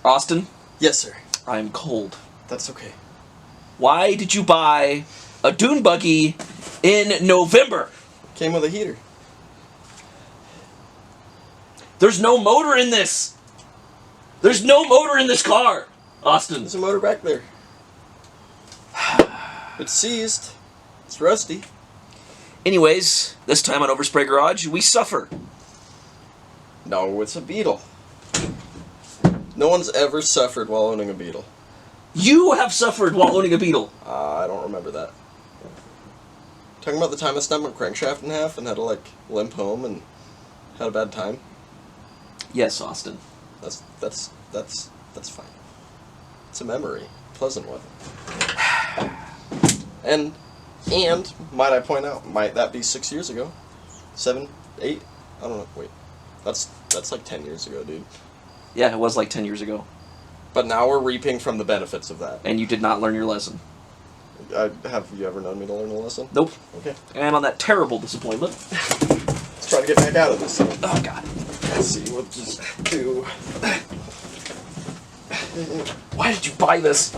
Austin? Yes, sir. I am cold. That's okay. Why did you buy a Dune Buggy in November? Came with a heater. There's no motor in this! There's no motor in this car, Austin. There's a motor back there. It's seized. It's rusty. Anyways, this time on Overspray Garage, we suffer. No, it's a Beetle. No one's ever suffered while owning a Beetle. You have suffered while owning a Beetle. I don't remember that. Talking about the time I snapped my crankshaft in half and had to, like, limp home and had a bad time? Yes, Austin. That's fine. It's a memory. Pleasant one. And, might I point out, might that be 6 years ago? 7, 8? I don't know. Wait. That's like 10 years ago, dude. Yeah, it was like 10 years ago. But now we're reaping from the benefits of that. And you did not learn your lesson. Have you ever known me to learn a lesson? Nope. Okay. And on that terrible disappointment. Let's try to get back out of this. Oh, God. Let's see what this do. Why did you buy this?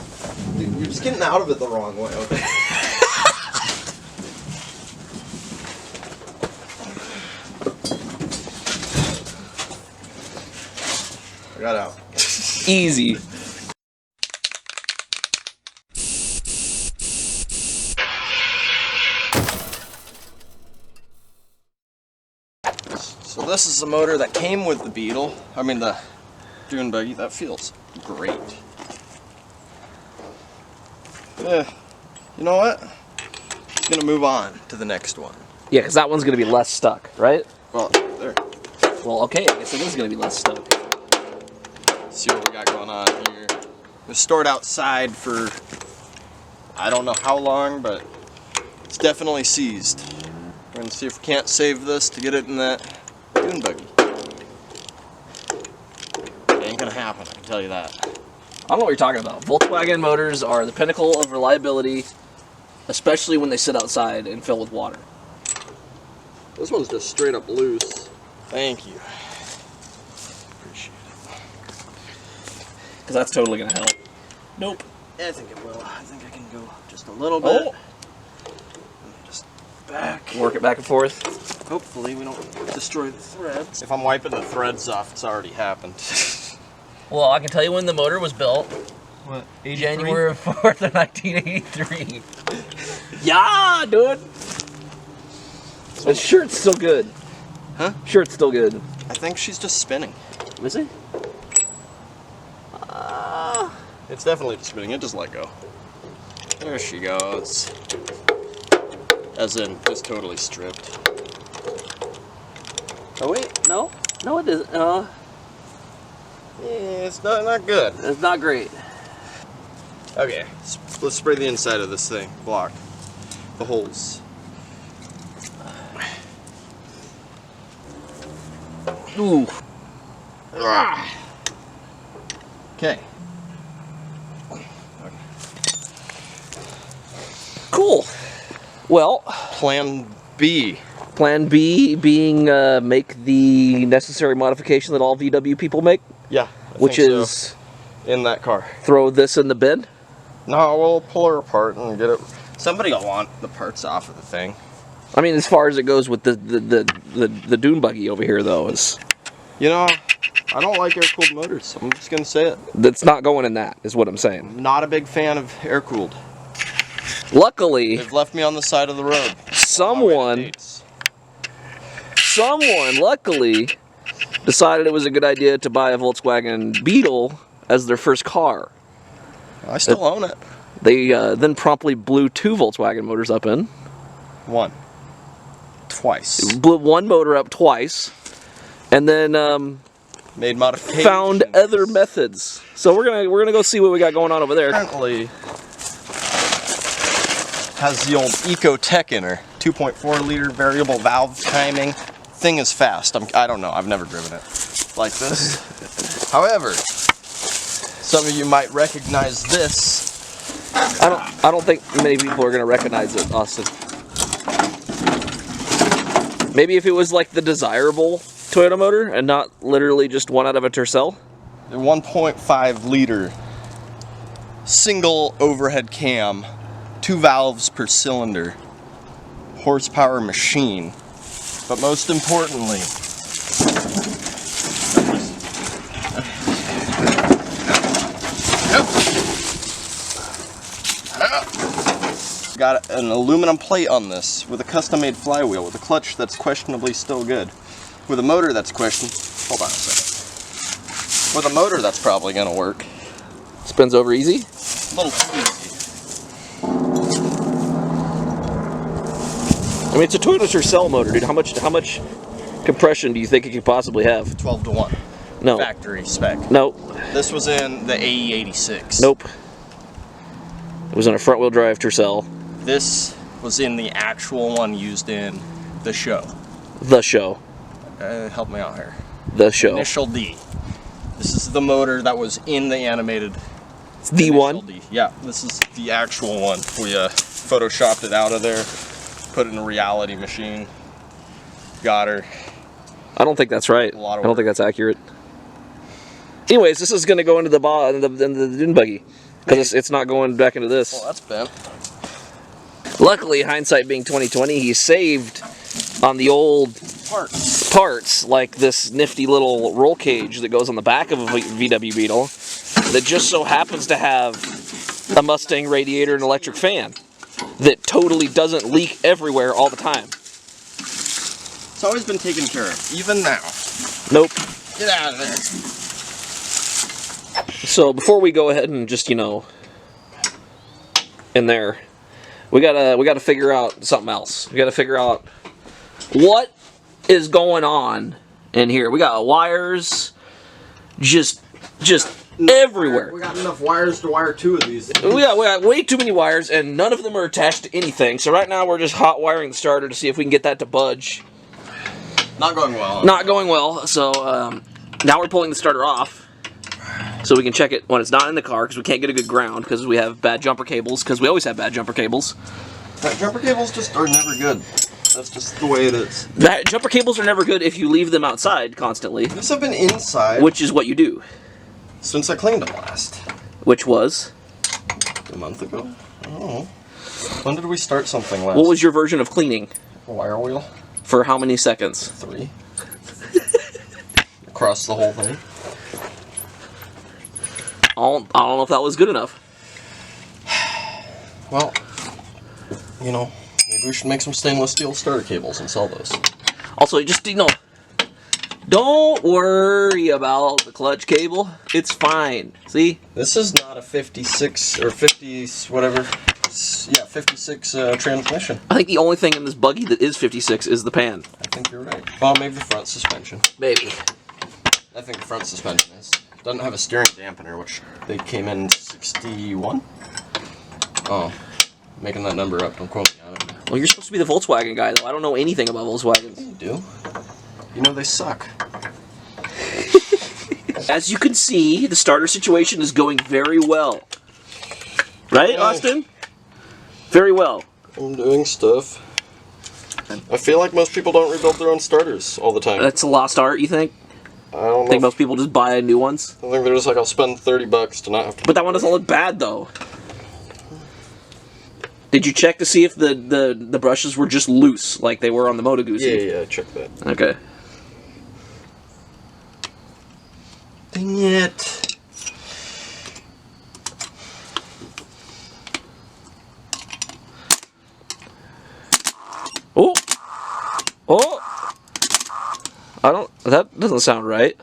Dude, you're just getting out of it the wrong way, okay? I got out. Easy. So this is the motor that came with the Beetle. I mean the Dune Buggy. That feels great. Yeah. You know what? I'm gonna move on to the next one. Yeah, because that one's going to be less stuck, right? Well, there. Well, okay, I guess it is going to be less stuck. Let's see what we got going on here. It was stored outside for I don't know how long, but it's definitely seized. We're gonna see if we can't save this to get it in that Dune Buggy. It ain't gonna happen, I can tell you that. I don't know what you're talking about. Volkswagen motors are the pinnacle of reliability, especially when they sit outside and fill with water. This one's just straight up loose. Thank you. Appreciate it. Because that's totally going to help. Nope. Yeah, I think it will. I think I can go just a little bit. Oh. Just back. Work it back and forth. Hopefully we don't destroy the threads. If I'm wiping the threads off, it's already happened. Well, I can tell you when the motor was built. What? January 4th of 1983. Yeah, dude. The shirt's still good. Huh? Shirt's still good. I think she's just spinning. Is it? It's definitely just spinning. It just let go. There she goes. As in, just totally stripped. Oh wait, no, no, it isn't. Yeah, it's not good. It's not great. Okay, let's spray the inside of this thing. Block the holes. Ooh. Okay. Cool. Well, Plan B. Plan B being make the necessary modification that all VW people make, Yeah. which is so. In that car. throw this in the bin. No, we'll pull her apart and get it. Somebody will want the parts off of the thing. I mean, as far as it goes with the Dune Buggy over here, though, is, You know, I don't like air-cooled motors. I'm just gonna say it. that's not going in that, is what I'm saying. Not a big fan of air-cooled. Luckily, They've left me on the side of the road. someone luckily decided it was a good idea to buy a Volkswagen Beetle as their first car. I still own it. They then promptly blew 2 Volkswagen motors up in. One. Twice. Blew one motor up twice, and then Made modifications. found other methods. So we're gonna go see what we got going on over there. Currently has the old Ecotech in her. 2.4 liter variable valve timing. Thing is fast. I don't know. I've never driven it like this. However, some of you might recognize this. I don't think many people are gonna recognize it, Austin. Maybe if it was like the desirable Toyota motor and not literally just one out of a Tercel. The 1.5 liter single overhead cam, 2 valves per cylinder, horsepower machine. But most importantly, got an aluminum plate on this with a custom-made flywheel, with a clutch that's questionably still good, with a motor that's hold on a second, with a motor that's probably gonna work. Spins over easy? A little too easy. I mean, it's a Toyota Tercel motor, dude. How much compression do you think it could possibly have? 12 to 1. No. Factory spec. Nope. This was in the AE86. Nope. It was on a front-wheel drive Tercel. This was in the actual one used in the show. The show. Help me out here. The show. Initial D. This is the motor that was in the animated. It's the one? D. Yeah, this is the actual one. We photoshopped it out of there, put it in a reality machine. Got her. I don't think that's right. A lot of I don't think that's accurate. Anyways, this is going to go into the Dune Buggy. Because it's not going back into this. Well, that's bent. Luckily, hindsight being 2020, he saved on the old parts, like this nifty little roll cage that goes on the back of a VW Beetle that just so happens to have a Mustang radiator and electric fan that totally doesn't leak everywhere all the time. It's always been taken care of, even now. Nope. Get out of there. So before we go ahead and just, you know, in there, we gotta figure out something else. We gotta figure out what is going on in here. We got wires just everywhere. We got enough wires to wire 2 of these. We got way too many wires, and none of them are attached to anything. So right now we're just hot wiring the starter to see if we can get that to budge. Not going well. Not going well. So now we're pulling the starter off, so we can check it when it's not in the car, because we can't get a good ground because we have bad jumper cables, because we always have bad jumper cables. Jumper cables just are never good. That's just the way it is. Jumper cables are never good if you leave them outside constantly. These have been inside. Which is what you do. Since I cleaned them last. Which was? A month ago? I don't know. When did we start something last? What was your version of cleaning? A wire wheel. For how many seconds? 3. Across the whole thing. I don't know if that was good enough. Well, you know, maybe we should make some stainless steel starter cables and sell those. Also, just, you know, don't worry about the clutch cable. It's fine. See? This is not a 56 or 50 whatever. Yeah, 56 transmission. I think the only thing in this buggy that is 56 is the pan. I think you're right. Well, maybe the front suspension. Maybe. I think the front suspension is. Doesn't have a steering dampener, which they came in 61. Oh, making that number up. Don't quote me on it. Well, you're supposed to be the Volkswagen guy, though. I don't know anything about Volkswagens. You do. You know they suck. As you can see, the starter situation is going very well. Right, Austin? Very well. I'm doing stuff. I feel like most people don't rebuild their own starters all the time. That's a lost art, you think? I don't know. Think most people just buy new ones? I think they're just like, I'll spend $30 to not have to. But that one doesn't look bad, though. Did you check to see if the brushes were just loose, like they were on the Moto Guzzi? Yeah, check that. Okay. Dang it. Oh! Oh! That doesn't sound right.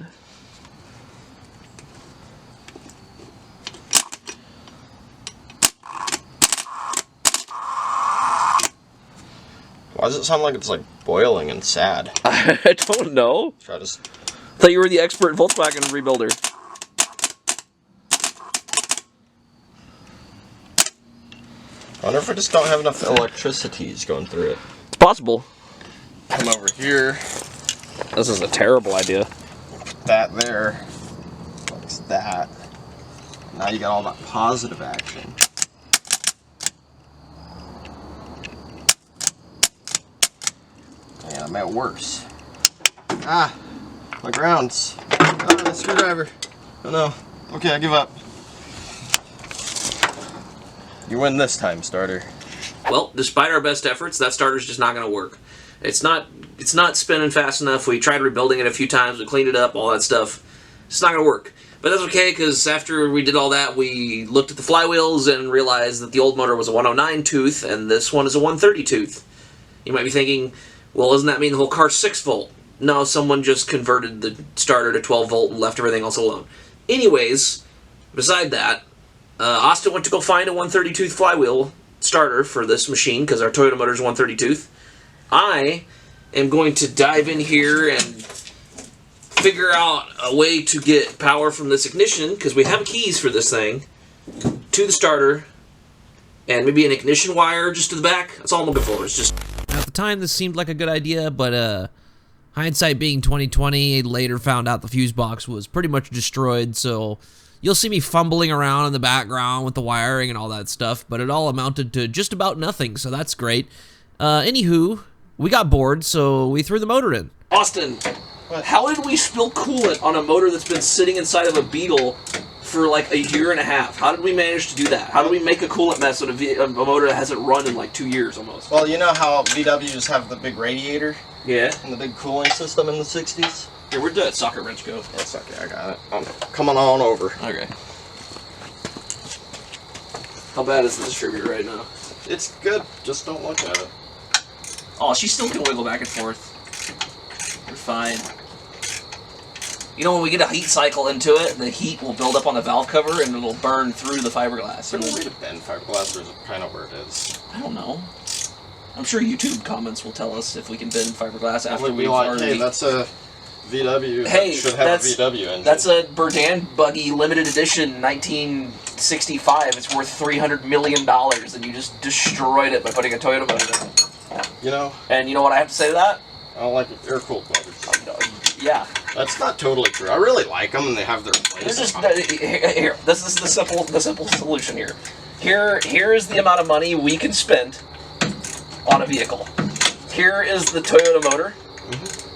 Why does it sound like it's like boiling and sad? I don't know. Try to. I thought you were the expert Volkswagen rebuilder. I wonder if I just don't have enough electricities going through it. It's possible. Come over here. This is a terrible idea. Put that there. Like that. Now you got all that positive action. Yeah, I made it worse. Ah, my grounds. Ah, screwdriver. Oh no. Okay, I give up. You win this time, starter. Well, despite our best efforts, that starter's just not going to work. It's not spinning fast enough. We tried rebuilding it a few times. We cleaned it up, all that stuff. It's not going to work. But that's okay, because after we did all that, we looked at the flywheels and realized that the old motor was a 109 tooth, and this one is a 130 tooth. You might be thinking, well, doesn't that mean the whole car's 6 volt? No, someone just converted the starter to 12 volt and left everything else alone. Anyways, beside that, Austin went to go find a 130 tooth flywheel starter for this machine, because our Toyota motor is 130 tooth. I am going to dive in here and figure out a way to get power from this ignition, because we have keys for this thing, to the starter, and maybe an ignition wire just to the back. That's all I'm looking for. It's just... At the time, this seemed like a good idea, but hindsight being 2020, later found out the fuse box was pretty much destroyed, so you'll see me fumbling around in the background with the wiring and all that stuff, but it all amounted to just about nothing, so that's great. Anywho, we got bored, so we threw the motor in. Austin, what? How did we spill coolant on a motor that's been sitting inside of a Beetle for like a year and a half? How did we manage to do that? How did we make a coolant mess with a motor that hasn't run in like 2 years almost? Well, you know how VWs have the big radiator? Yeah. And the big cooling system in the 60s? Here, where'd that socket wrench go? That's okay, I got it. I'm coming on over. Okay. How bad is the distributor right now? It's good, just don't look at it. Oh, she still can wiggle back and forth. You're fine. You know, when we get a heat cycle into it, the heat will build up on the valve cover and it'll burn through the fiberglass. Is there a way to bend fiberglass, or is it kind of where it is? I don't know. I'm sure YouTube comments will tell us if we can bend fiberglass after we've like, already... Hey, that's a VW. Hey, should have a VW engine. That's a Dune Buggy limited edition 1965. It's worth $300 million, and you just destroyed it by putting a Toyota motor in it. You know? And you know what I have to say to that? I don't like air-cooled motors. Yeah. That's not totally true. I really like them, and they have their place. Here, this is the simple solution here. Here is the amount of money we can spend on a vehicle. Here is the Toyota motor,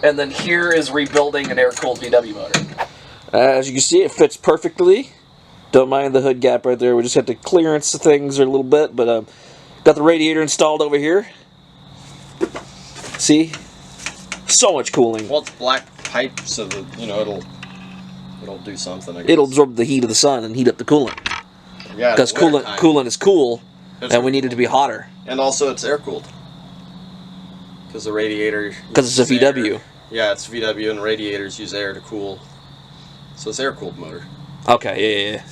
and then here is rebuilding an air-cooled VW motor. As you can see, it fits perfectly. Don't mind the hood gap right there. We just have to clearance the things a little bit, but got the radiator installed over here. See? So much cooling. Well, it's black pipe, so that, you know, it'll do something, I guess. It'll absorb the heat of the sun and heat up the coolant. Yeah, because coolant is cool, and we need it to be hotter. And also, it's air-cooled. Because the radiator... Because it's a VW. Air. Yeah, it's VW, and radiators use air to cool. So it's air-cooled motor. Okay, yeah.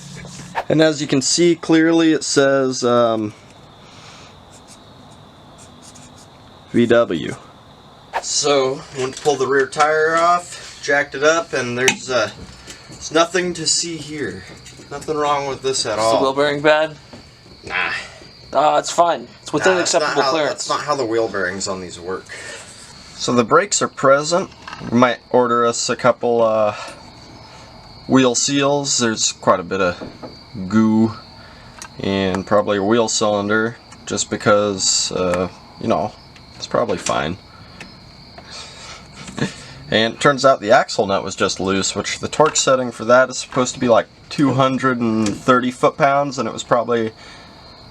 And as you can see clearly, it says VW. So, I went to pull the rear tire off, jacked it up, and there's nothing to see here. Nothing wrong with this at all. Is the wheel bearing bad? Nah. It's fine. It's within acceptable clearance. That's not how the wheel bearings on these work. So the brakes are present. We might order us a couple wheel seals. There's quite a bit of goo and probably a wheel cylinder, just because, you know, it's probably fine. And it turns out the axle nut was just loose, which the torque setting for that is supposed to be like 230 foot-pounds, and it was probably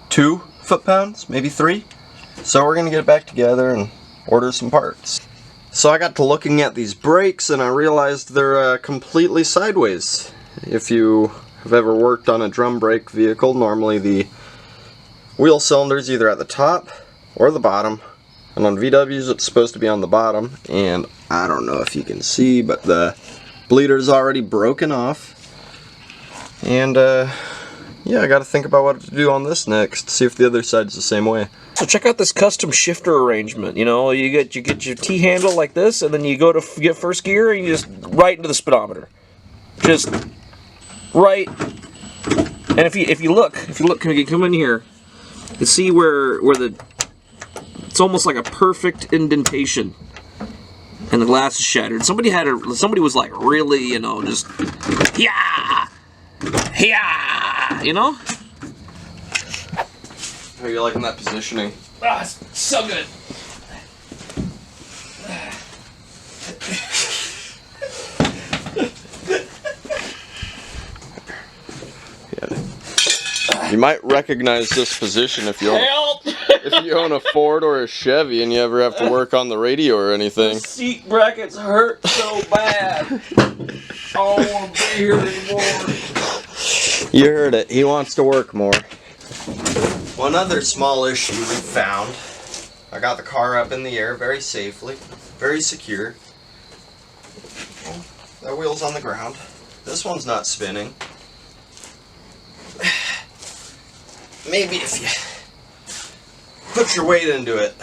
2 foot-pounds, maybe 3. So we're going to get it back together and order some parts. So I got to looking at these brakes, and I realized they're completely sideways. If you have ever worked on a drum brake vehicle, normally the wheel cylinder's either at the top or the bottom. And on VWs it's supposed to be on the bottom, and I don't know if you can see, but the bleeder's already broken off. And yeah, I gotta think about what to do on this next, see if the other side's the same way. So check out this custom shifter arrangement. You know, you get your T-handle like this, and then you go to get first gear, and you just right into the speedometer. Just right. And if you look, come in here, you see where the... It's almost like a perfect indentation, and the glass is shattered. Somebody was like really, you know, just yeah, you know. How are you liking that positioning? Ah, it's so good. You might recognize this position if you own, Help! if you own a Ford or a Chevy and you ever have to work on the radio or anything. The seat brackets hurt so bad. I don't want to be here anymore. You heard it. He wants to work more. One other small issue we found. I got the car up in the air very safely, very secure. That wheel's on the ground. This one's not spinning. Maybe if you put your weight into it,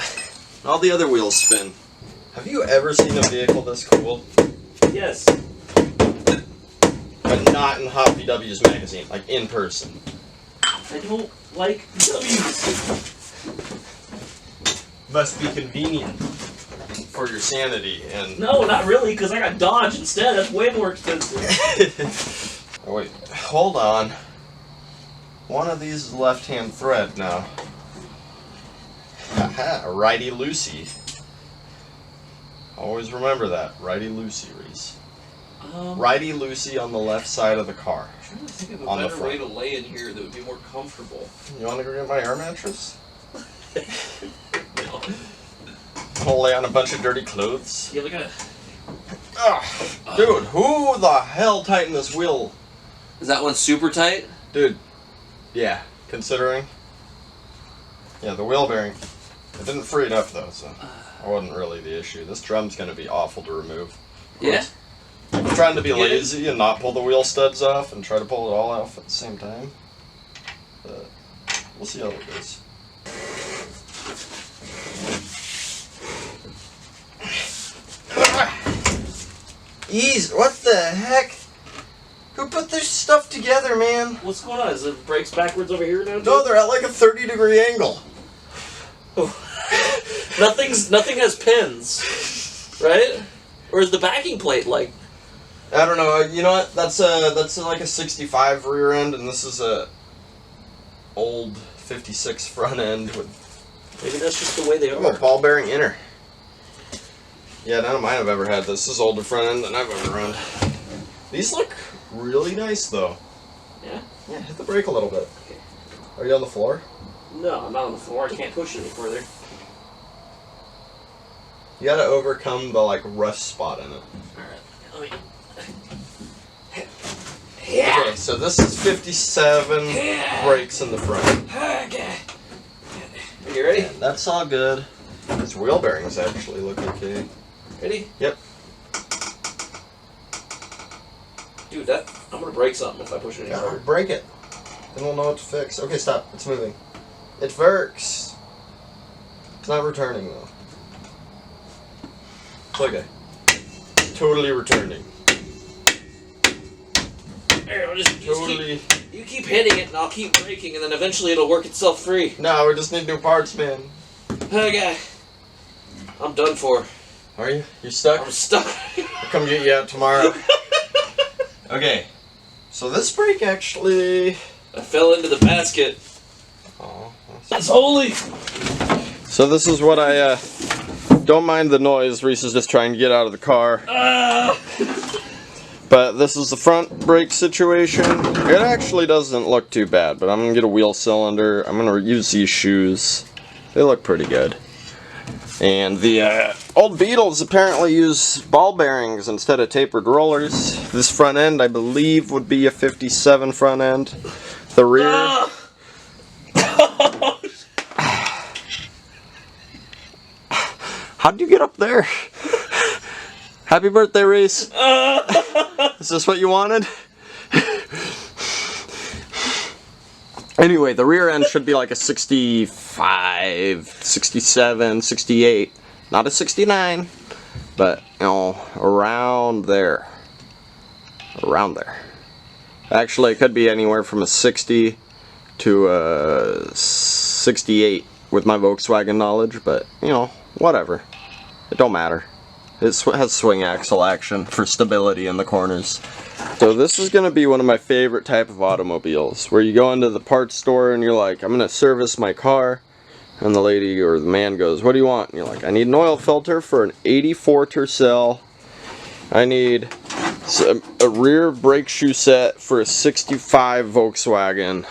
all the other wheels spin. Have you ever seen a vehicle this cool? Yes. But not in Hot VW's magazine, like in person. I don't like VWs. Must be convenient for your sanity and... No, not really, because I got Dodge instead. That's way more expensive. Oh, wait, hold on. One of these is left-hand thread now. Haha, righty-loosey. Always remember that, righty-loosey, Reese. Righty-loosey on the left side of the car. I'm trying to think of On a the better front. way to lay in here that would be more comfortable. You want to go get my air mattress? No. I'll lay on a bunch of dirty clothes. Yeah, look at it. Ugh, dude, who the hell tightened this wheel? Is that one super tight? Dude, yeah, considering. Yeah, the wheel bearing. It didn't free it up though, so that wasn't really the issue. This drum's gonna be awful to remove. Yeah. I'm trying to be Get it? lazy and not pull the wheel studs off and try to pull it all off at the same time. But we'll see how it goes. Ease, what the heck? Who put this stuff together, man? What's going on? Is it brakes backwards over here now? No, they're at like a 30-degree angle. Nothing has pins, right? Or is the backing plate like? I don't know. You know what? That's like a 65 rear end, and this is a old 56 front end with Maybe that's just the way they a are. ball bearing inner. Yeah, none of mine have ever had this. This is older front end than I've ever run. These look really nice though. Yeah? Yeah, hit the brake a little bit. Okay. Are you on the floor? No, I'm not on the floor. I can't push it any further. You gotta overcome the like rust spot in it. Alright, let me... Yeah! Okay, so this is 57 brakes in the front. Okay. Are you ready? That's all good. These wheel bearings actually look okay. Ready? Yep. Dude, I'm gonna break something if I push it any Yeah, harder. break it. Then we'll know what to fix. Okay, stop. It's moving. It works. It's not returning though. It's okay. Totally returning. Here, I'll just Totally. you keep hitting it and I'll keep braking and then eventually it'll work itself free. No, we just need new parts, man. Okay. I'm done for. Are you? You stuck? I'm stuck. I'll come get you out tomorrow. Okay. So this brake actually... I fell into the basket. Oh, That's holy. so this is what I, don't mind the noise. Reese is just trying to get out of the car. But this is the front brake situation. It actually doesn't look too bad, but I'm going to get a wheel cylinder. I'm going to use these shoes. They look pretty good. And the old Beetles apparently use ball bearings instead of tapered rollers. This front end, I believe, would be a 57 front end. The rear... How'd you get up there? Happy birthday, Reese. Is this what you wanted? Anyway, the rear end should be like a 65, 67, 68. Not a 69, but, you know, around there. Around there. Actually, it could be anywhere from a 60 to a 68 with my Volkswagen knowledge, but, you know, whatever. It don't matter. It has swing axle action for stability in the corners. So this is going to be one of my favorite type of automobiles, where you go into the parts store and you're like, I'm going to service my car, and the lady or the man goes, what do you want? And you're like, I need an oil filter for an 84 Tercel. I need a rear brake shoe set for a 65 Volkswagen.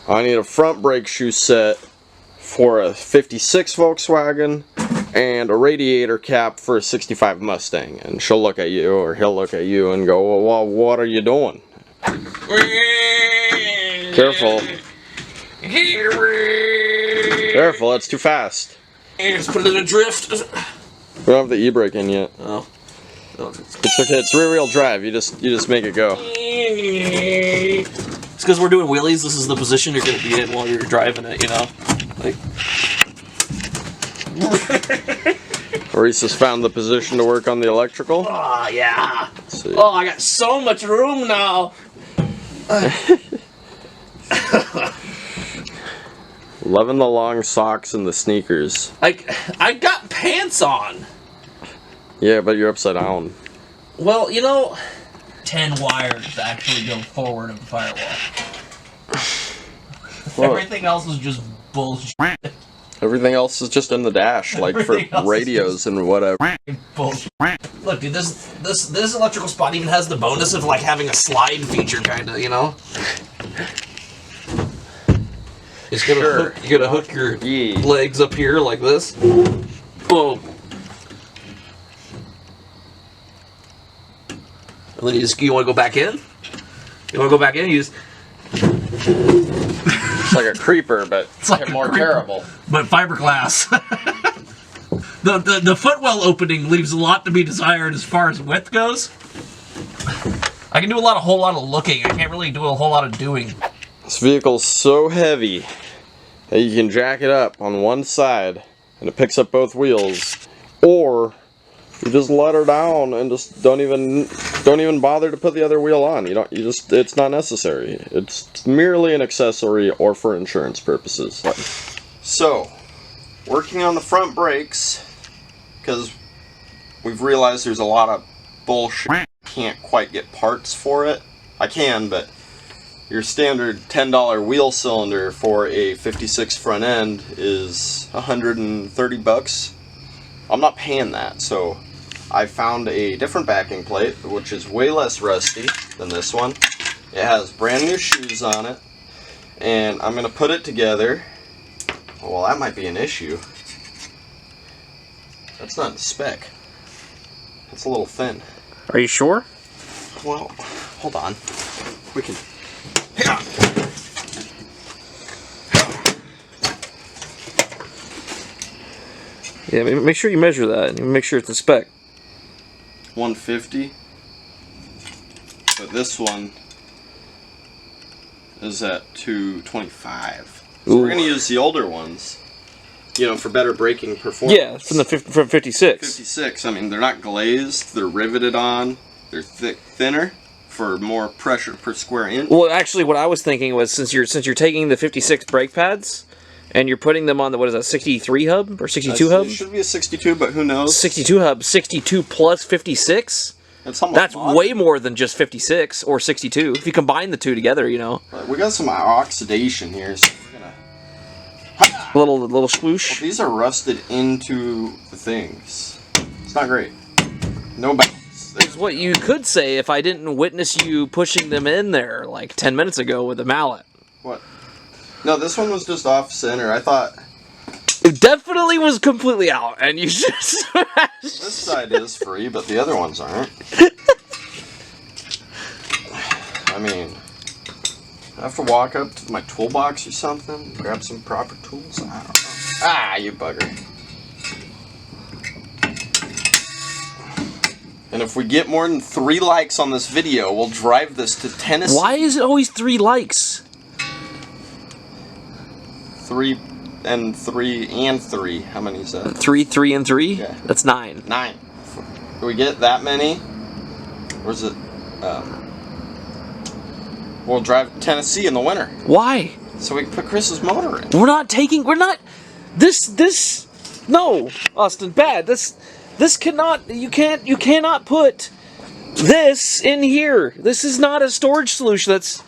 I need a front brake shoe set for a 56 Volkswagen and a radiator cap for a 65 Mustang. And she'll look at you, or he'll look at you and go, well, what are you doing? Careful. Careful, that's too fast. Just put it in a drift. We don't have the e-brake in yet. Oh. It's okay, it's rear-wheel drive, you just make it go. It's because we're doing wheelies, this is the position you're going to be in while you're driving it, you know? Like... Reese has found the position to work on the electrical. Oh, yeah. Oh, I got so much room now. Loving the long socks and the sneakers. I got pants on. Yeah, but you're upside down. Well, you know, 10 wires actually go forward of the firewall. Well, everything else is just bullshit. Everything else is just in the dash, like for radios and whatever. Bullshit. Look, dude, this electrical spot even has the bonus of like having a slide feature, kind of, you know. It's gonna hook, you gotta hook your legs up here like this. Boom. And then you want to go back in? You want to go back in? You just... It's like a creeper, but it's like more terrible. But fiberglass. the footwell opening leaves a lot to be desired as far as width goes. I can do a whole lot of looking. I can't really do a whole lot of doing. This vehicle's so heavy that you can jack it up on one side and it picks up both wheels, or you just let her down and just don't even bother to put the other wheel on. It's not necessary. It's merely an accessory or for insurance purposes. So, working on the front brakes, because we've realized there's a lot of bullshit. Can't quite get parts for it. I can, but your standard $10 wheel cylinder for a 56 front end is $130. I'm not paying that, so I found a different backing plate, which is way less rusty than this one. It has brand new shoes on it, and I'm going to put it together. Well, that might be an issue. That's not the spec. It's a little thin. Are you sure? Well, hold on. We can... Yeah, make sure you measure that. Make sure it's the spec. 150. But this one is at 225. So we're going to use the older ones, you know, for better braking performance. Yeah, from 56. 56. I mean, they're not glazed. They're riveted on. They're thinner for more pressure per square inch. Well, actually, what I was thinking was since you're taking the 56 brake pads and you're putting them on the, what is that, 63 hub or 62 hub? It should be a 62, but who knows? 62 hub, 62 plus 56. That's way more than just 56 or 62. If you combine the two together, you know. We got some oxidation here, so we're gonna... Little swoosh. Well, these are rusted into the things. It's not great. No balance. Is what you could say if I didn't witness you pushing them in there like 10 minutes ago with a mallet. What? No, this one was just off center. I thought... It definitely was completely out, and you just smashed. This side is free, but the other ones aren't. I mean, I have to walk up to my toolbox or something, grab some proper tools. I don't know. Ah, you bugger. And if we get more than 3 likes on this video, we'll drive this to Tennessee. Why is it always 3 likes? 3 and 3 and 3. How many is that? 3, 3, and 3? Yeah. That's 9. 9. Do we get that many? Or is it... we'll drive to Tennessee in the winter. Why? So we can put Chris's motor in. We're not... No, Austin, bad. This cannot... You cannot put this in here. This is not a storage solution. That's...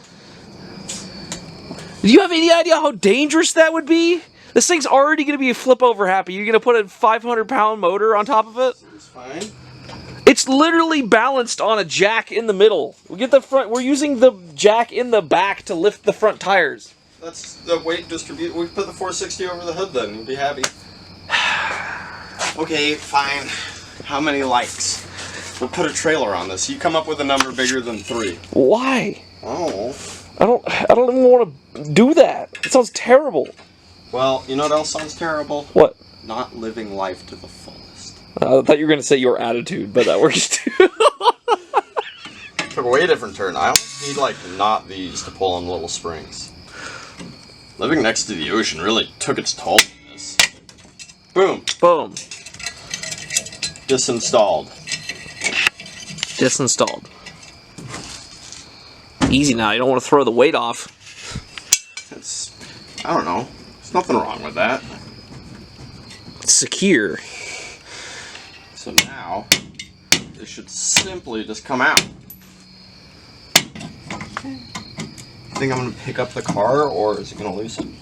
Do you have any idea how dangerous that would be? This thing's already going to be a flip over happy. You're going to put a 500-pound motor on top of it? It's fine. It's literally balanced on a jack in the middle. We're using the jack in the back to lift the front tires. That's the weight distribute. We put the 460 over the hood then. You'd be happy. Okay, fine. How many likes? We'll put a trailer on this. You come up with a number bigger than 3. Why? Oh. I don't even want to do that. It sounds terrible. Well, you know what else sounds terrible? What? Not living life to the fullest. I thought you were going to say your attitude, but that works too. Took a way different turn. I almost need, like, not these to pull on little springs. Living next to the ocean really took its toll on this. Boom. Boom. Disinstalled. Disinstalled. Easy now. You don't want to throw the weight off. It's... I don't know. There's nothing wrong with that. It's secure. So now, this should simply just come out. Think I'm gonna pick up the car, or is it gonna loosen?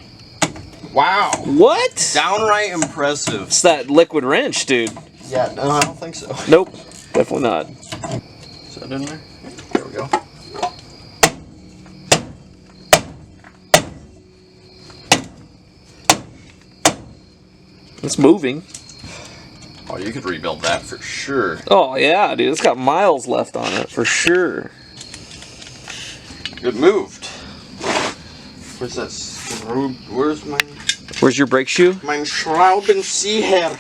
Wow! What? Downright impressive. It's that liquid wrench, dude. Yeah, no, I don't think so. Nope. Definitely not. Is that in there? There we go. It's moving. Oh, you could rebuild that for sure. Oh, yeah, dude. It's got miles left on it, for sure. Good moved. Where's that? Where's my... Where's your brake shoe? Mein Schraubenzieher.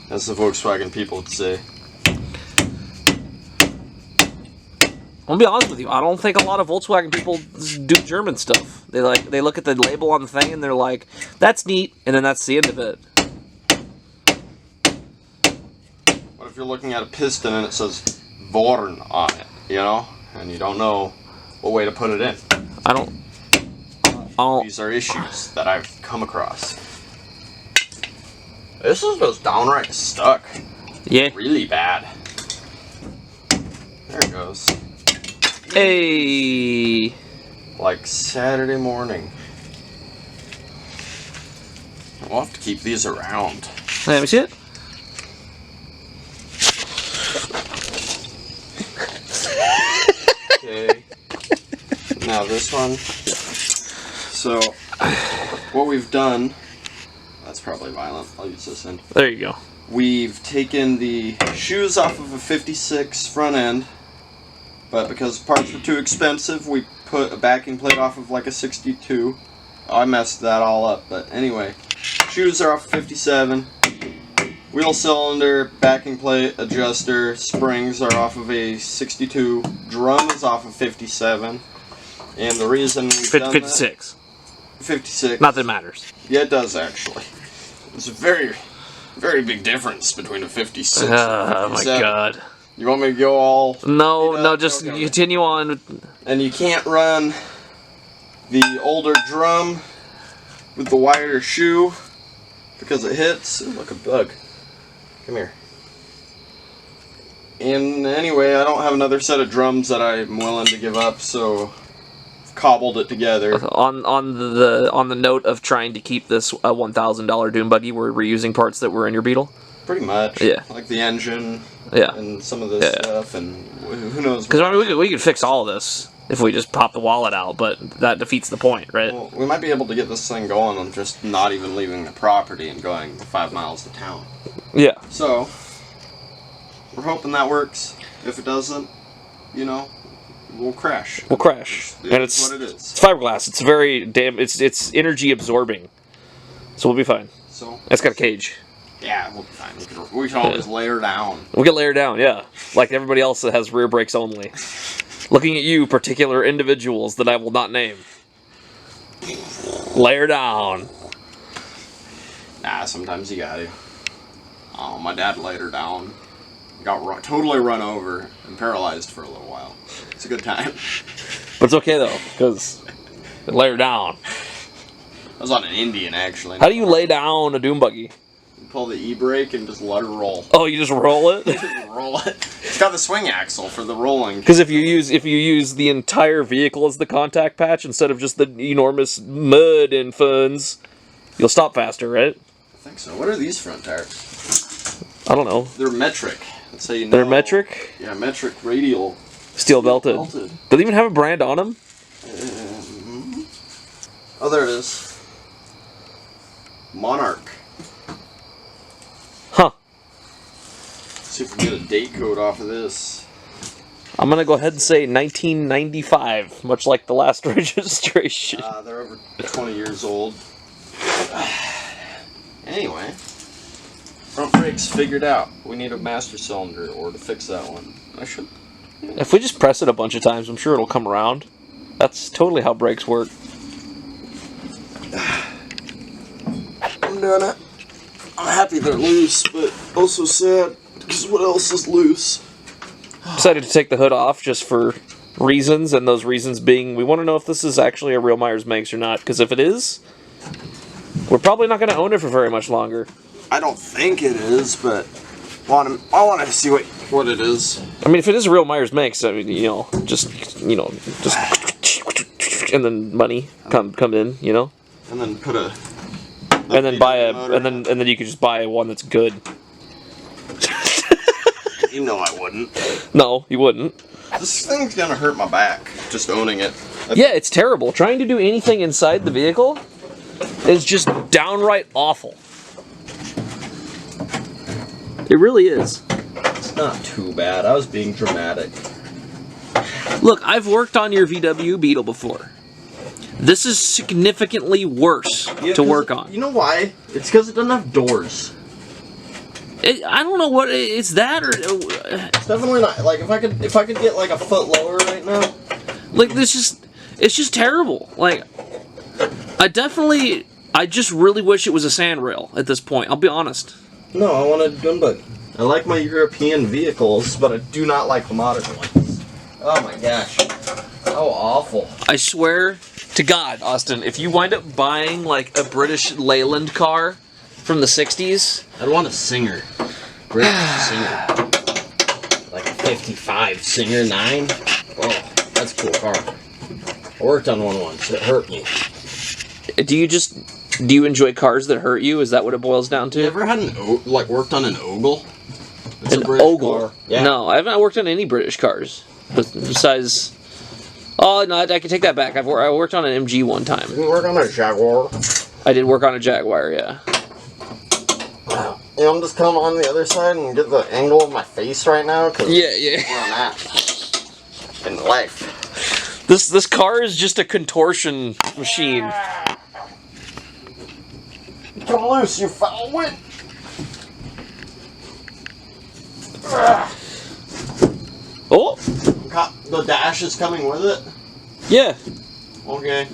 As the Volkswagen people would say. I'm gonna be honest with you. I don't think a lot of Volkswagen people do German stuff. They look at the label on the thing and they're like, "That's neat," and then that's the end of it. What if you're looking at a piston and it says Vorn on it, you know, and you don't know what way to put it in? I don't. These are issues that I've come across. This is just downright stuck. Yeah. Really bad. There it goes. Hey. Like Saturday morning. We'll have to keep these around. Let me see it. Okay. Now this one. So, what we've done... That's probably violent. I'll use this end. There you go. We've taken the shoes off of a 56 front end, but because parts were too expensive, we put a backing plate off of like a 62. I messed that all up, but anyway. Shoes are off of 57. Wheel cylinder, backing plate, adjuster, springs are off of a 62. Drum is off of 57. And the reason we've done 56. That, 56. Not that it matters. Yeah, it does actually. It's a very, very big difference between a 56 and a 57. Oh my god. You want me to go all... No, just okay. continue on. And you can't run the older drum with the wider shoe because it hits. Ooh, look, a bug. Come here. And anyway, I don't have another set of drums that I'm willing to give up, so I've cobbled it together. On the note of trying to keep this $1,000 Dune Buggy, we're reusing parts that were in your Beetle. Pretty much. Yeah. Like the engine. Yeah. And some of this stuff, and who knows. Because I mean, we could fix all of this if we just pop the wallet out, but that defeats the point, right? Well, we might be able to get this thing going on just not even leaving the property and going 5 miles to town. Yeah. So, we're hoping that works. If it doesn't, you know, we'll crash. We'll crash. And it's what it is. It's fiberglass. It's very it's energy absorbing. So we'll be fine. So It's got a cage. yeah, we'll be fine. We can always layer down. We can layer down, yeah. Like everybody else that has rear brakes only. Looking at you, particular individuals that I will not name. Layer down. Nah, sometimes you gotta. Oh, my dad laid her down. Got totally run over and paralyzed for a little while. It's a good time. But it's okay though, because layer down. I was on an Indian actually. How do you lay down a Dune Buggy? Pull the e-brake and just let her roll. Oh, you just roll it? Roll it. It's got the swing axle for the rolling. Because if you use the entire vehicle as the contact patch instead of just the enormous mud and funds, you'll stop faster, right? I think so. What are these front tires? I don't know. They're metric. That's how you know. They're metric? Yeah, metric radial. Steel belted. belted. Do they even have a brand on them? Oh, there it is. Monarch. Huh. See if we can get a date code off of this. I'm gonna go ahead and say 1995, much like the last registration. They're over 20 years old. Anyway, front brakes figured out. We need a master cylinder or to fix that one. I should. If we just press it a bunch of times, I'm sure it'll come around. That's totally how brakes work. I'm doing it. I'm happy they're loose, but also sad because what else is loose? Decided to take the hood off just for reasons, and those reasons being we want to know if this is actually a real Myers-Manx or not, because if it is, we're probably not going to own it for very much longer. I don't think it is, but I want to see what it is. I mean, if it is a real Myers-Manx, I mean, just and then money come in, And then put a and then buy a motor. and then you could just buy one that's good. You know I wouldn't. No, you wouldn't. This thing's gonna hurt my back, just owning it. Yeah, it's terrible. Trying to do anything inside the vehicle is just downright awful. It really is. It's not too bad. I was being dramatic. Look, I've worked on your VW Beetle before. This is significantly worse to work on. You know why? It's because it doesn't have doors. I don't know what it's that or It's definitely not. Like if I could get like a foot lower right now. Like it's just terrible. Like I just really wish it was a sandrail at this point. I'll be honest. No, I want a Dune Buggy. I like my European vehicles, but I do not like the modern ones. Oh my gosh. How awful. I swear to God, Austin, if you wind up buying like a British Leyland car from the 60s, I'd want a Singer. British Singer. Like a 55 Singer 9. Oh, that's a cool car. I worked on one once. It hurt me. Do you enjoy cars that hurt you? Is that what it boils down to? You ever had worked on an Ogle? It's an a British Ogle? car. Yeah. No, I haven't worked on any British cars. Besides... Oh, no, I can take that back. I worked on an MG one time. Did you work on a Jaguar? I did work on a Jaguar, yeah. Yeah, I'm just coming on the other side and get the angle of my face right now. Cause Yeah. where I'm at in life. This car is just a contortion machine. Come loose, you foul wit! Oh! The dash is coming with it? Yeah. Okay.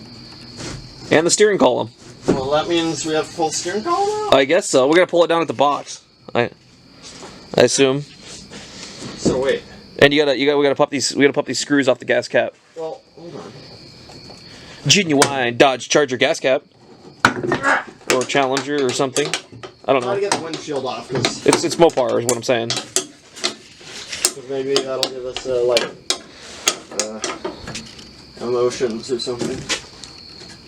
And the steering column. Well, that means we have full steering column now? I guess so. We're gonna pull it down at the box. I assume. So wait. And we gotta pop these screws off the gas cap. Well, hold on. Genuine Dodge Charger gas cap. Or Challenger or something. I don't know. Try to get the windshield off, because It's Mopar is what I'm saying. maybe that'll give us emotions or something.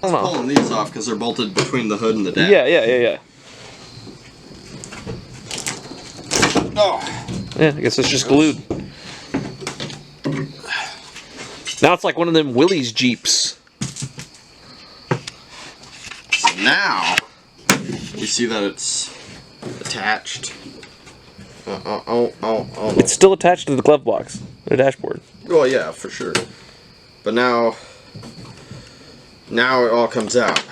I don't know. Pulling these off because they're bolted between the hood and the dash. Yeah. Oh. Yeah, I guess it's just glued. Now it's like one of them Willys Jeeps. So now you see that it's attached. Oh. It's still attached to the glove box, the dashboard. Well, yeah, for sure. But now it all comes out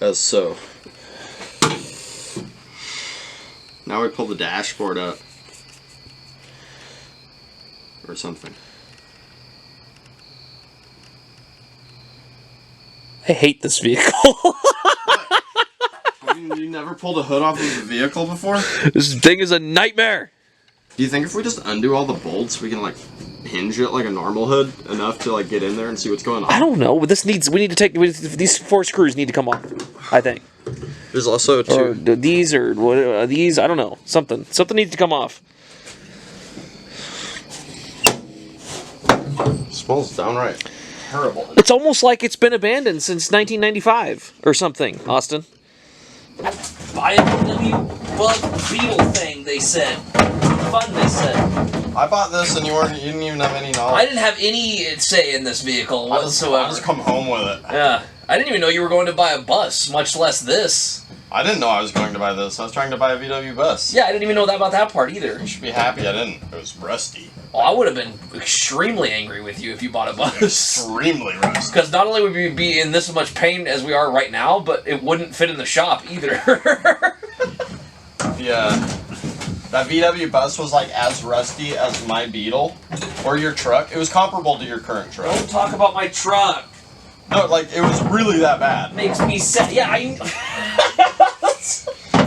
as so. Now we pull the dashboard up or something. I hate this vehicle. I mean, you never pulled a hood off of a vehicle before? This thing is a nightmare. Do you think if we just undo all the bolts, we can like hinge it like a normal hood enough to like get in there and see what's going on? I don't know, but these 4 screws need to come off, I think. There's also Or these or what? These, I don't know. Something needs to come off. It smells downright terrible. It's almost like it's been abandoned since 1995 or something, Austin. Buy a VW Bug Beetle thing, they said. Fun, they said. I bought this and you didn't even have any knowledge. I didn't have any say in this vehicle whatsoever. I'll just come home with it. Yeah. I didn't even know you were going to buy a bus, much less this. I didn't know I was going to buy this. I was trying to buy a VW bus. Yeah, I didn't even know about that part either. You should be happy I didn't. It was rusty. Well, I would have been extremely angry with you if you bought a bus. Extremely rusty. Because not only would we be in this much pain as we are right now, but it wouldn't fit in the shop either. Yeah. That VW bus was like as rusty as my Beetle or your truck. It was comparable to your current truck. Don't talk about my truck. No, like it was really that bad. Makes me sad. Yeah,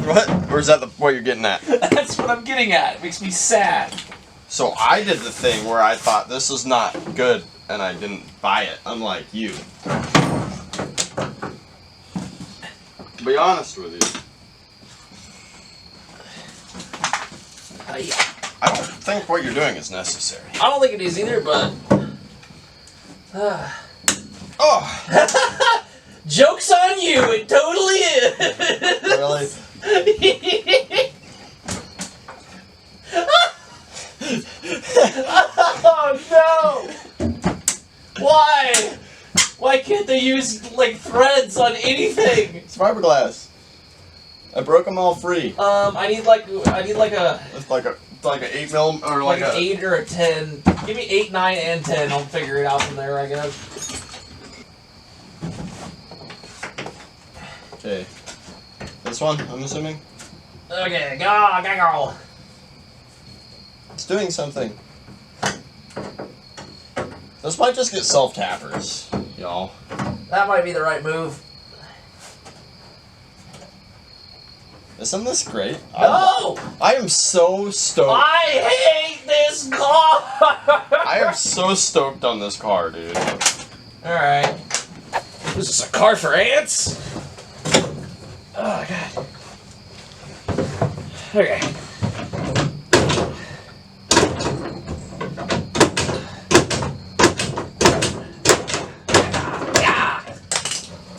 What? Or is that what you're getting at? That's what I'm getting at. It makes me sad. So I did the thing where I thought this is not good and I didn't buy it, unlike you. To be honest with you. I don't think what you're doing is necessary. I don't think it is either, but... Oh! Joke's on you! It totally is! Really? Oh no! Why? Why can't they use like threads on anything? It's fiberglass. I broke them all free. I need like a It's like an 8mm or like like an 8 or a 10. Give me 8, 9, and 10. I'll figure it out from there, I guess. Okay. This one, I'm assuming. Okay, go. It's doing something. This might just get self-tappers, y'all. That might be the right move. Isn't this great? No! I am so stoked. I hate this car! I am so stoked on this car, dude. Alright. This is a car for ants? Oh, God. Okay.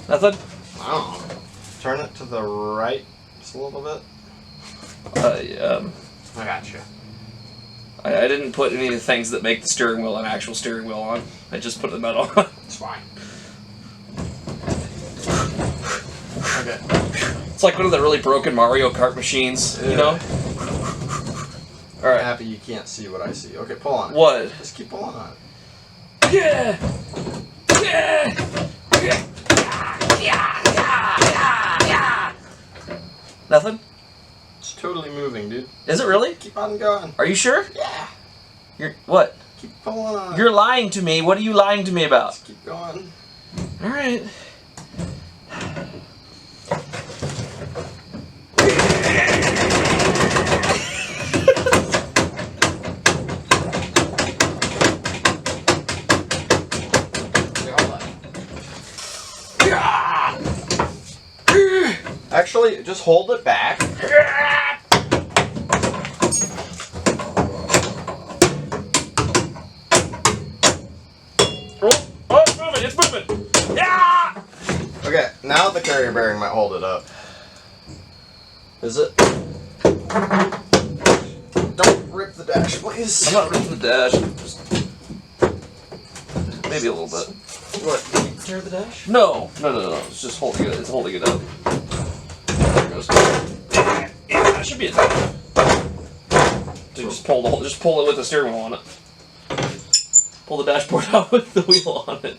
Nothing? I don't know. Turn it to the right just a little bit. I got you. I didn't put any of the things that make the steering wheel an actual steering wheel on. I just put the metal on. It's fine. Okay. It's like one of the really broken Mario Kart machines, you know? I'm Alright. happy you can't see what I see. Okay, pull on it. What? Just keep pulling on it. Yeah! Yeah! Yeah! Nothing? It's totally moving, dude. Is it really? Keep on going. Are you sure? Yeah. You're what? Keep pulling on it. You're lying to me. What are you lying to me about? Just keep going. Alright. Actually, just hold it back. Oh, it's moving, it's moving! Yeah! Okay, now the carrier bearing might hold it up. Is it? Don't rip the dash, please. I'm not ripping the dash. Just maybe a little bit. What? Tear the dash? No. It's just holding it. It's holding it up. There it goes. Yeah, that should be it. Dude, just pull it with the steering wheel on it. Pull the dashboard out with the wheel on it.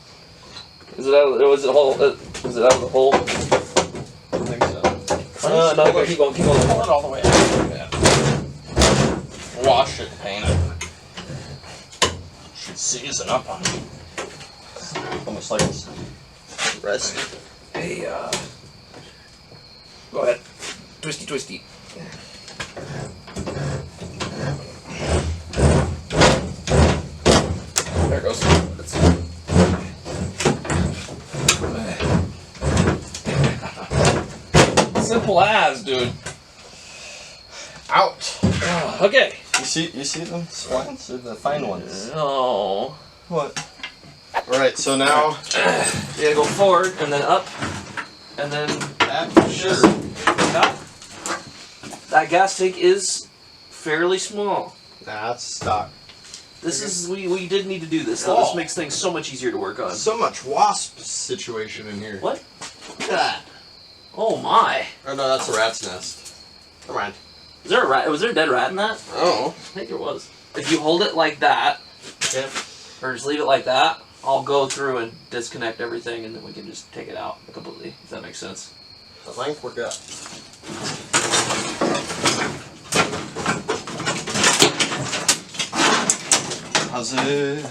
Is it out? Is it out of the hole? I don't think so. No, keep going. Pull it all the way out. Yeah. Wash it, paint it. Should season up on it. Almost like it's rusty. Hey, go ahead. Twisty. There it goes. Simple as, dude. Out. Okay. You see the splines or the fine ones? No. What? Alright, so now You gotta go forward and then up and then sure. That gas tank is fairly small. Nah, that's stock. This is we did need to do this though. This makes things so much easier to work on. So much wasp situation in here. What? Look at that. Oh my. Oh no, that's a rat's nest. Come on. Is there a rat? Was there a dead rat in that? Oh. I think there was. If you hold it like that, or just leave it like that, I'll go through and disconnect everything, and then we can just take it out completely. If that makes sense. I think we're good. How's it?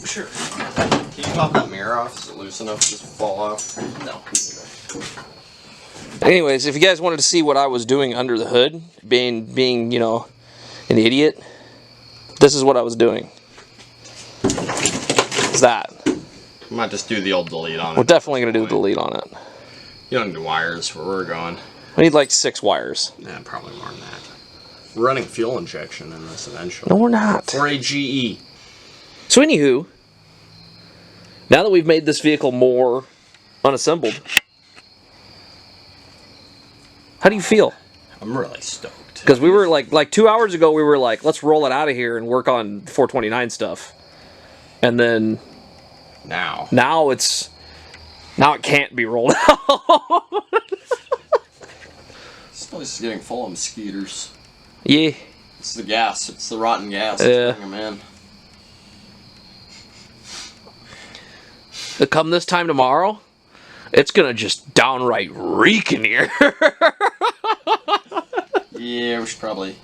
Sure. Can you pop that mirror off? Is it loose enough to just fall off? No. Anyways, if you guys wanted to see what I was doing under the hood, being you know, an idiot, this is what I was doing. It's that. I might just do the old delete on it. We're definitely going to do the delete on it. You don't need wires where we're going. We need like 6 wires. Yeah, probably more than that. We're running fuel injection in this eventually. No, we're not. For a GE. So anywho, now that we've made this vehicle more unassembled, how do you feel? I'm really stoked. Because we were like 2 hours ago, we were like, let's roll it out of here and work on 429 stuff. And then now it can't be rolled out. This place is getting full of mosquitoes. Yeah. It's the gas. It's the rotten gas. Yeah. Bring them in. Come this time tomorrow, it's gonna just downright reek in here. Yeah, we should probably.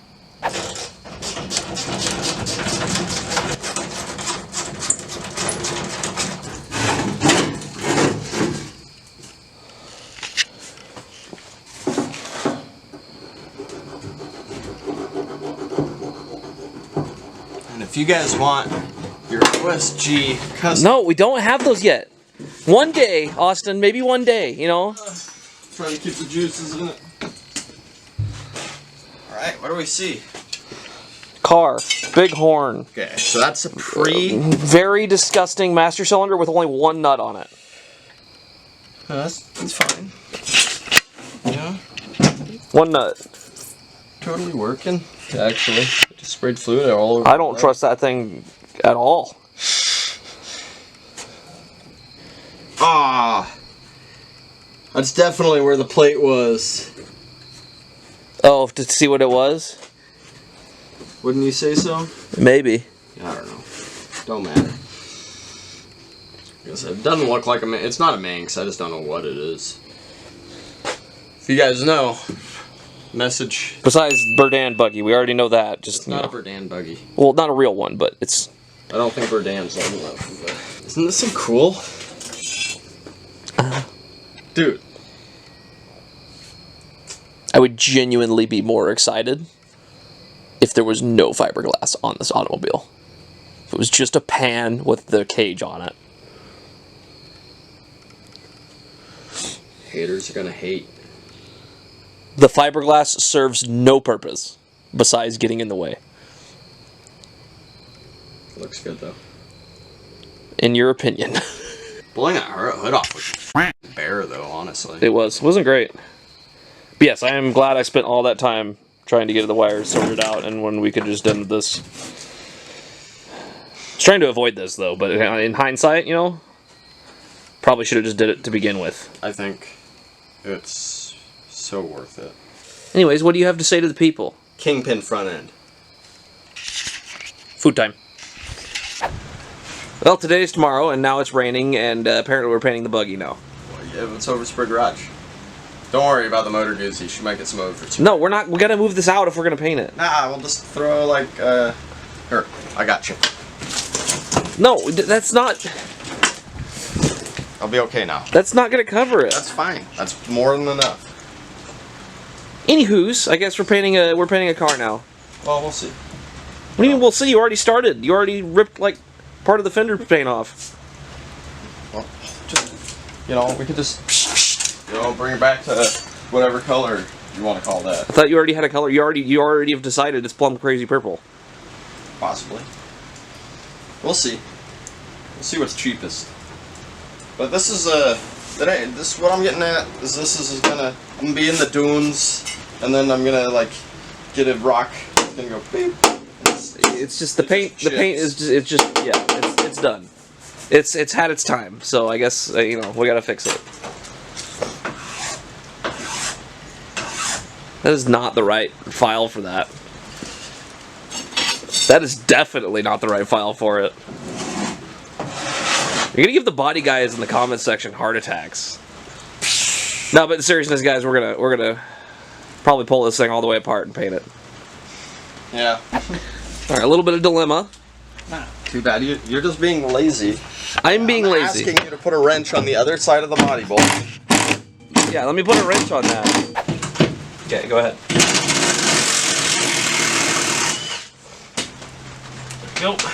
And if you guys want your OSG custom. No, we don't have those yet. One day, Austin, maybe one day, you know? Trying to keep the juices in it. Alright, what do we see? Car, big horn. Okay, so that's a pre. Very disgusting master cylinder with only 1 nut on it. That's fine. Yeah. 1 nut. Totally working. Actually, just sprayed fluid all over. I don't trust that thing at all. Ah, that's definitely where the plate was. Oh, to see what it was? Wouldn't you say so? Maybe. I don't know. Don't matter. It doesn't look like a. It's not a Manx. I just don't know what it is. If you guys know, message. Besides Dune Buggy, we already know that. Just It's not a Dune Buggy. Well, not a real one, but it's. I don't think Dune's old enough. But isn't this so cool? Dude. I would genuinely be more excited if there was no fiberglass on this automobile. If it was just a pan with the cage on it. Haters are gonna hate. The fiberglass serves no purpose besides getting in the way. Looks good though. In your opinion. Blowing that hood off was bare though, honestly. It wasn't great. But yes, I am glad I spent all that time trying to get the wires sorted out, and when we could just done this. I was trying to avoid this though, but in hindsight, you know, probably should have just did it to begin with. I think it's so worth it. Anyways, what do you have to say to the people? Kingpin front end. Food time. Well, today's tomorrow, and now it's raining, and apparently we're painting the buggy now. Well, yeah, it's Overspray Garage. Don't worry about the motor goods. She might get some overs. No, we're not. We gotta move this out if we're gonna paint it. Nah, we'll just throw like here, I got you. No, that's not. I'll be okay now. That's not gonna cover it. That's fine. That's more than enough. Anywho's, I guess we're painting a car now. Well, we'll see. What do you mean we'll see? You already started. You already ripped like part of the fender paint off. Well, just we could just bring it back to whatever color you want to call that. I thought you already had a color. You already have decided it's plum crazy purple. Possibly. We'll see. We'll see what's cheapest. But this is this is what I'm getting at. This is gonna be in the dunes. and then I'm gonna like get a rock. It's gonna go beep. It's just the paint. The paint is just yeah. It's done. It's had its time. So I guess you know we gotta fix it. That is not the right file for that. That is definitely not the right file for it. You're gonna give the body guys in the comment section heart attacks. No, but in seriousness, guys, we're gonna probably pull this thing all the way apart and paint it. Yeah. All right, a little bit of dilemma. Too bad. You're just being lazy. I'm being lazy. Asking you to put a wrench on the other side of the body bolt. Yeah, let me put a wrench on that. Okay, go ahead. There we go.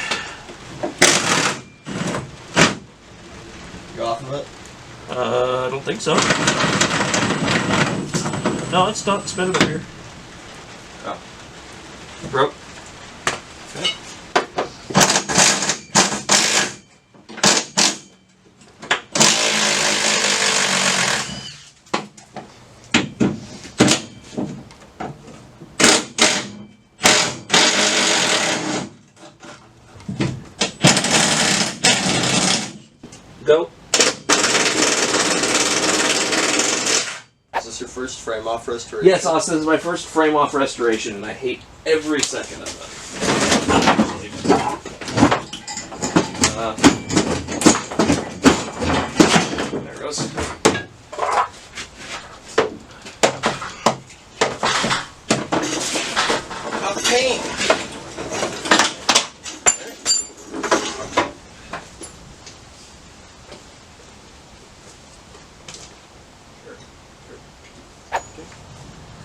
You off of it? I don't think so. No, it's not. Spin it over here. Oh. Broke. Okay. Go. Is this your first frame off restoration? Yes, Austin, this is my first frame off restoration, and I hate every second of it. There it goes. About paint.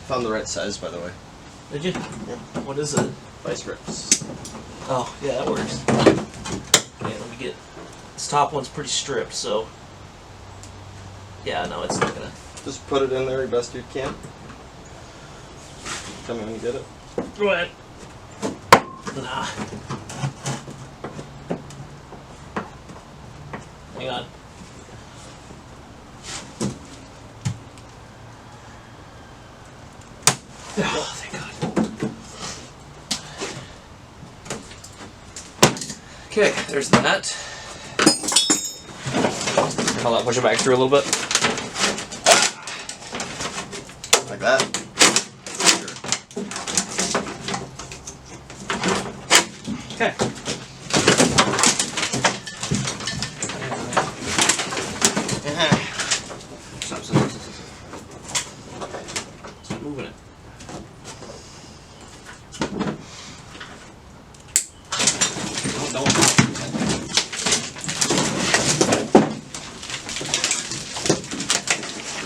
Found the right size, by the way. Did you? Yeah. What is it? Vice grips. Oh, yeah, that works. Okay, let me get... This top one's pretty stripped, so... Yeah, no, it's not gonna... Just put it in there as best you can. Tell me when you get it. Go ahead. Nah. Hang on. Oh, thank God. Okay, there's that. Hold on, push it back through a little bit. Like that. Okay. Stop moving it. Don't.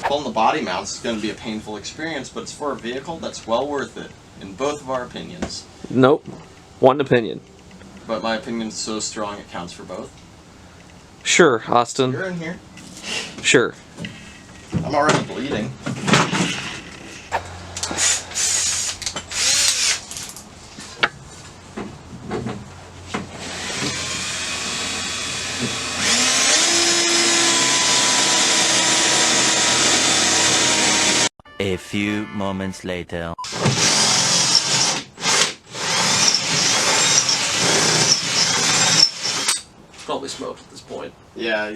Pulling the body mounts is going to be a painful experience, but it's for a vehicle that's well worth it, in both of our opinions. Nope. One opinion. But my opinion's so strong it counts for both. Sure, Austin. You're in here. Sure. I'm already bleeding. A few moments later. Probably smoked at this point. Yeah.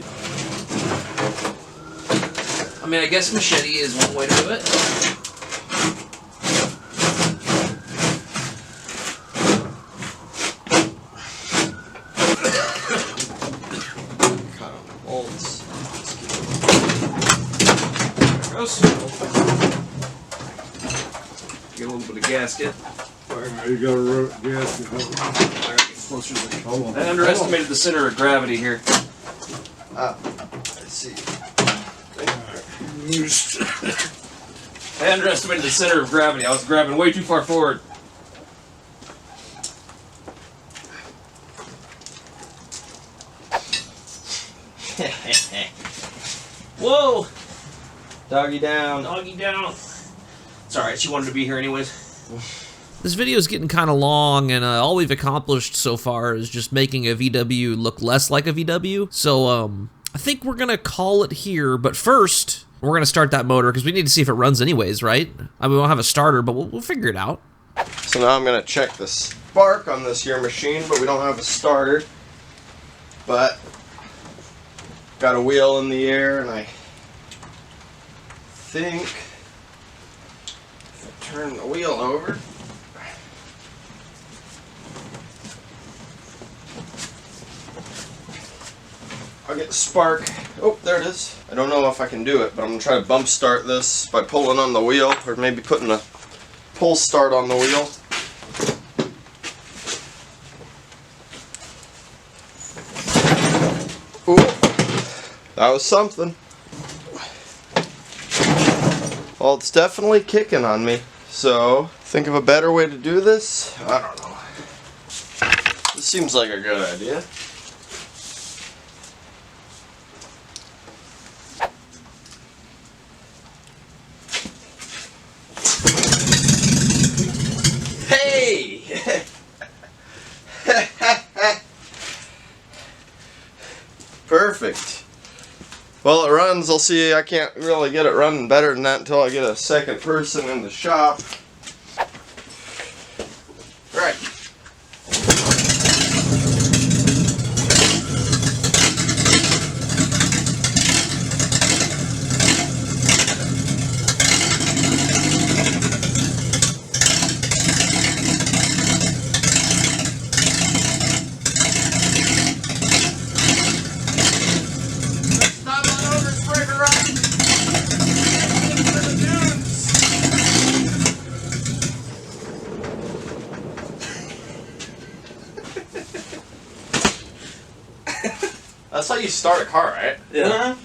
I mean, I guess machete is one way to do it. Cut on the bolts. There it goes. Get a little bit of gasket. You got a gasket. Closer to the... Hold on. I underestimated the center of gravity here. Ah, I see. I underestimated the center of gravity. I was grabbing way too far forward. Whoa! Doggy down. Doggy down. It's alright, she wanted to be here anyways. This video is getting kind of long, and all we've accomplished so far is just making a VW look less like a VW. So, I think we're gonna call it here, but first, We're going to start that motor because we need to see if it runs anyways, right? I mean, we won't have a starter, but we'll figure it out. So now I'm going to check the spark on this here machine, but we don't have a starter. But got a wheel in the air, and I think if I turn the wheel over, I'll get the spark. Oh, there it is. I don't know if I can do it, but I'm going to try to bump start this by pulling on the wheel, or maybe putting a pull start on the wheel. Ooh, that was something. Well, it's definitely kicking on me. So, think of a better way to do this? I don't know. This seems like a good idea. Hey! Perfect. Well, it runs. I'll see. I can't really get it running better than that until I get a second person in the shop. Right. Stop on OVERSPRAYGARAGE. For the dunes. That's how you start a car, right? Yeah.